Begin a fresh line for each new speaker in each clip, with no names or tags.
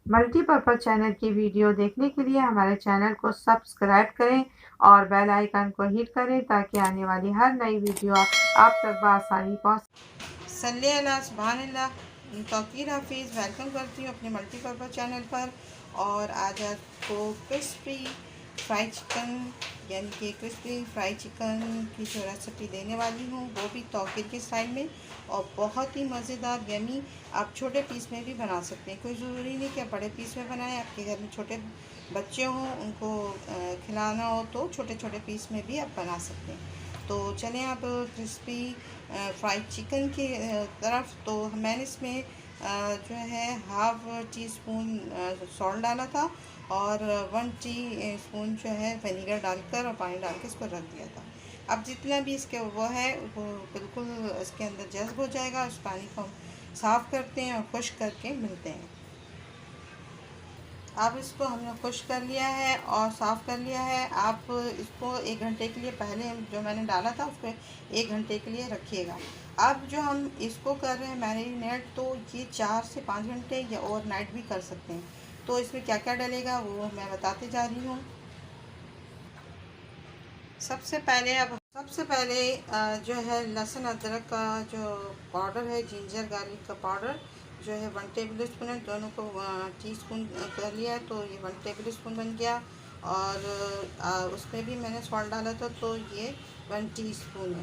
Multipurpose channel की video देखने के लिए हमारे चैनल को सब्सक्राइब करें और बेल आइकन को हिट करें ताकि आने वाली हर नई वीडियो आप तक बआसानी पहुँच। सल्ले अला सुभानअल्लाह। तौकीर हाफिज़ वेलकम करती हूँ अपने मल्टीपर्पज़ चैनल पर। और आज आपको क्रिस्पी फ्राई चिकन यानी कि क्रिस्पी फ्राई चिकन की जो रेसिपी देने वाली हूँ वो भी तौकीर के स्टाइल में और बहुत ही मज़ेदार यमी। आप छोटे पीस में भी बना सकते हैं, कोई ज़रूरी नहीं कि आप बड़े पीस में बनाएं। आपके घर में छोटे बच्चे हों, उनको खिलाना हो तो छोटे छोटे पीस में भी आप बना सकते हैं। तो चलें अब क्रिस्पी फ्राइड चिकन की तरफ। तो मैंने इसमें जो है हाफ़ टी स्पून सॉल्ट डाला था और 1 टी स्पून जो है विनेगर डालकर और पानी डाल के इसको रख दिया था। अब जितना भी इसके वो है वो बिल्कुल इसके अंदर जज़्ब हो जाएगा। उस पानी को साफ़ करते हैं और खुश्क करके मिलते हैं। अब इसको हमने खुश्क कर लिया है और साफ़ कर लिया है। आप इसको 1 घंटे के लिए पहले जो मैंने डाला था उसको 1 घंटे के लिए रखिएगा। अब जो हम इसको कर रहे हैं मैरिनेट, तो ये 4 से 5 घंटे या ओवरनाइट भी कर सकते हैं। तो इसमें क्या क्या डलेगा वो मैं बताते जा रही हूँ। सबसे पहले जो है लहसुन अदरक का जो पाउडर है, जिंजर गार्लिक का पाउडर जो है 1 टेबल स्पून है। दोनों को टीस्पून कर लिया है तो ये 1 टेबल स्पून बन गया। और उसमें भी मैंने सॉल्ट डाला था तो ये 1 टीस्पून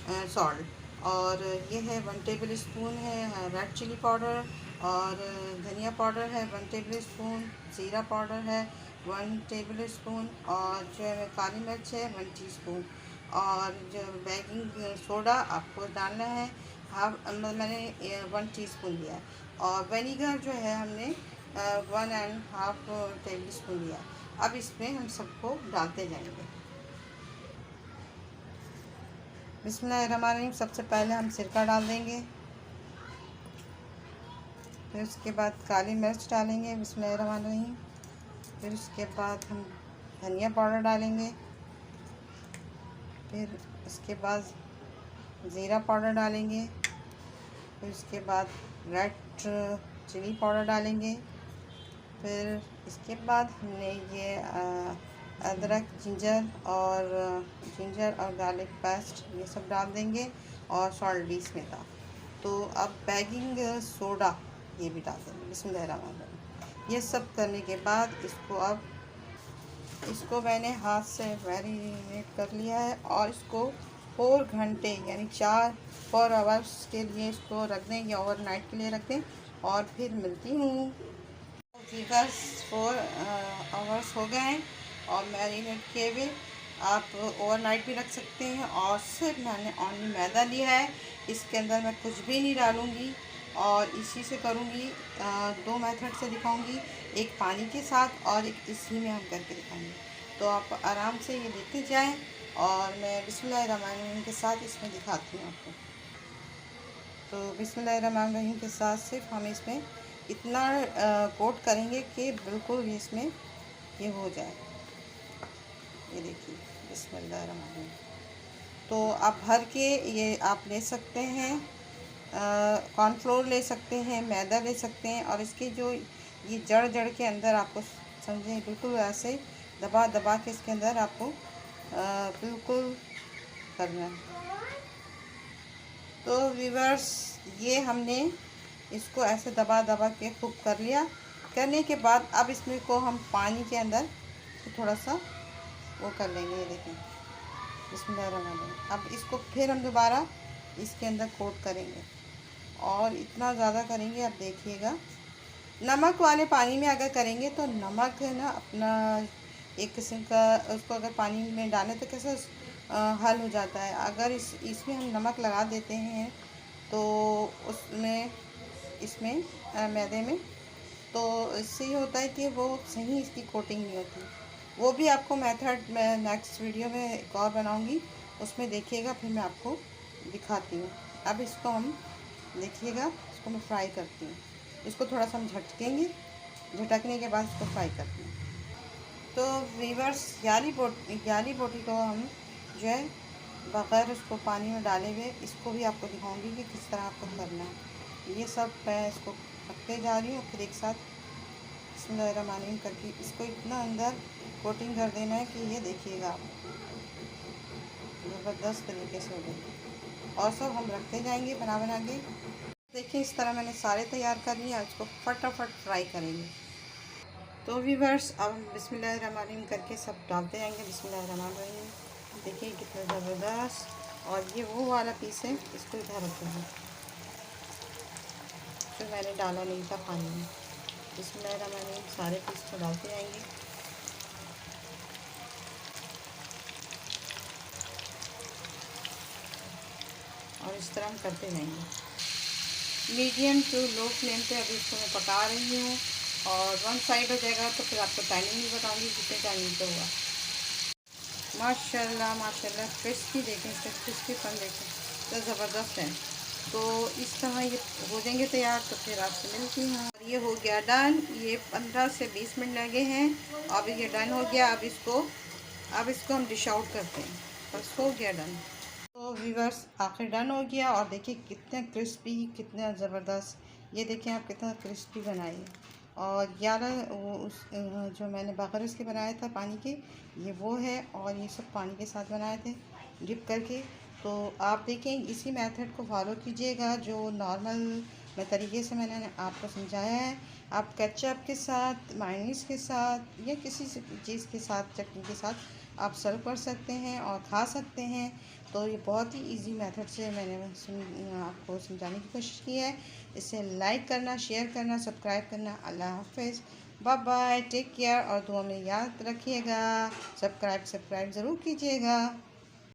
है सॉल्ट। और ये है 1 टेबल स्पून है रेड चिली पाउडर। और धनिया पाउडर है 1 टेबल स्पून। ज़ीरा पाउडर है 1 टेबल स्पून। और जो है काली मिर्च है 1 टीस्पून। और जो बेकिंग सोडा आपको डालना है मैंने 1 टीस्पून लिया है। और विनीगर जो है हमने 1.5 टेबल स्पून लिया। अब इसमें हम सबको डालते जाएंगे। बिस्मिल्लाहिर्रहमानिर्रहीम। सबसे पहले हम सिरका डाल देंगे, फिर उसके बाद काली मिर्च डालेंगे बिस्मिल्लाहिर्रहमानिर्रहीम। फिर उसके बाद हम धनिया पाउडर डालेंगे। फिर उसके बाद ज़ीरा पाउडर डालेंगे। फिर उसके बाद रेड चिली पाउडर डालेंगे। फिर इसके बाद हमने ये अदरक जिंजर और गार्लिक पेस्ट ये सब डाल देंगे और सॉल्ट भी इसमें था। तो अब बेकिंग सोडा ये भी डाल देंगे बिस्मिल्लाहिर्रहमानिर्रहीम। ये सब करने के बाद इसको मैंने हाथ से मैरिनेट कर लिया है और इसको 4 घंटे यानी 4 आवर्स के लिए इसको रख दें या ओवरनाइट के लिए रख दें। और फिर मिलती हूँ। बस 4 आवर्स हो गए हैं और मैरिनेट किए हुए। आप ओवरनाइट भी रख सकते हैं। और सिर्फ मैंने ओनली मैदा लिया है, इसके अंदर मैं कुछ भी नहीं डालूँगी और इसी से करूँगी। 2 मेथड से दिखाऊँगी, एक पानी के साथ और एक इसी में हम करके दिखाएंगे। तो आप आराम से ये देखते जाएं और मैं बिस्मिल्लाहिर्रहमानिर्रहीम के साथ इसमें दिखाती हूँ आपको। तो बिस्मिल्लाहिर्रहमानिर्रहीम के साथ सिर्फ हम इसमें इतना कोट करेंगे कि बिल्कुल इसमें ये हो जाए। ये देखिए बिस्मिल्लाहिर्रहमानिर्रहीम। तो आप भर के ये आप ले सकते हैं, कॉर्नफ्लोर ले सकते हैं, मैदा ले सकते हैं। और इसके जो ये जड़ के अंदर आपको समझें बिल्कुल ऐसे दबा दबा के इसके अंदर आपको बिल्कुल करना है। तो व्यूअर्स ये हमने इसको ऐसे दबा दबा के कुक कर लिया। करने के बाद अब इसमें को हम पानी के अंदर थोड़ा सा वो कर लेंगे। ये देखें बिस्मिल्लाहिर्रहमानिर्रहीम। अब इसको फिर हम दोबारा इसके अंदर कोट करेंगे और इतना ज़्यादा करेंगे, आप देखिएगा। नमक वाले पानी में अगर करेंगे तो नमक है ना अपना एक किस्म का, उसको अगर पानी में डालें तो कैसे हल हो जाता है। अगर इसमें हम नमक लगा देते हैं तो इसमें मैदे में, तो इससे ये होता है कि वो सही इसकी कोटिंग नहीं होती। वो भी आपको मेथड मैं नेक्स्ट वीडियो में एक और बनाऊंगी, उसमें देखिएगा, फिर मैं आपको दिखाती हूँ। अब इसको हम देखिएगा, इसको मैं फ्राई करती हूँ। इसको थोड़ा सा हम झटकेंगे, झटकने के बाद इसको फ्राई करते हैं। तो वीवर्स याली बोटी को हम जो है बग़ैर उसको पानी में डाले हुए इसको भी आपको दिखाऊंगी कि किस तरह आपको करना है। ये सब मैं इसको पकते जा रही हूँ, फिर एक साथ बिस्मिल्लाहिर्रहमानिर्रहीम करके इसको इतना अंदर कोटिंग कर देना है कि ये देखिएगा आप, ज़बरदस्त तरीके से हो गई। और सब हम रखते जाएंगे बना बना के। देखिए इस तरह मैंने सारे तैयार कर लिए, इसको फटाफट फ्राई करेंगे। तो व्यूअर्स अब हम बिस्मिल्लाहिर्रहमानिर्रहीम करके सब डालते जाएंगे। बिस्मिल्लाहिर्रहमानिर्रहीम। देखिए कितना ज़बरदस्त। और ये वो वाला पीस है, इसको इधर रखेंगे जो मैंने डाला नहीं था पानी में। बिस्मिल्लाहिर्रहमानिर्रहीम सारे पीस को डालते जाएंगे। और इस तरह हम करते जाएंगे। मीडियम टू लो फ्लेम पे अभी इसको मैं पका रही हूँ। और वन साइड हो जाएगा तो फिर आपको टाइमिंग नहीं बताऊँगी कितने टाइमिंग पे हुआ। माशाल्लाह माशाल्लाह क्रिस्पी देखें, इसका क्रिस्पीपन देखें तो ज़बरदस्त है। तो इस तरह ये हो जाएंगे तैयार तो फिर आपसे मिलती हूँ। ये हो गया डन। ये 15 से 20 मिनट लगे हैं। अब ये डन हो गया। अब इसको हम डिश आउट करते हैं। बस हो गया डन। तो व्यूअर्स आखिर डन हो गया। और देखिए कितने क्रिस्पी, कितना ज़बरदस्त। ये देखें आप कितना क्रिस्पी बनाए। और 11 वो उस जो मैंने बगैर उसके बनाया था पानी के, ये वो है। और ये सब पानी के साथ बनाए थे डिप करके। तो आप देखें इसी मेथड को फॉलो कीजिएगा जो नॉर्मल तरीके से मैंने आपको समझाया है। आप केचप के साथ, मायोनीज़ के साथ या किसी चीज़ के साथ, चटनी के साथ आप सर्व कर सकते हैं और खा सकते हैं। तो ये बहुत ही इजी मेथड से मैंने आपको समझाने की कोशिश की है। इसे लाइक करना, शेयर करना, सब्सक्राइब करना। अल्लाह हाफ़िज़, बाय बाय, टेक केयर। और दुआ में याद रखिएगा, सब्सक्राइब ज़रूर कीजिएगा।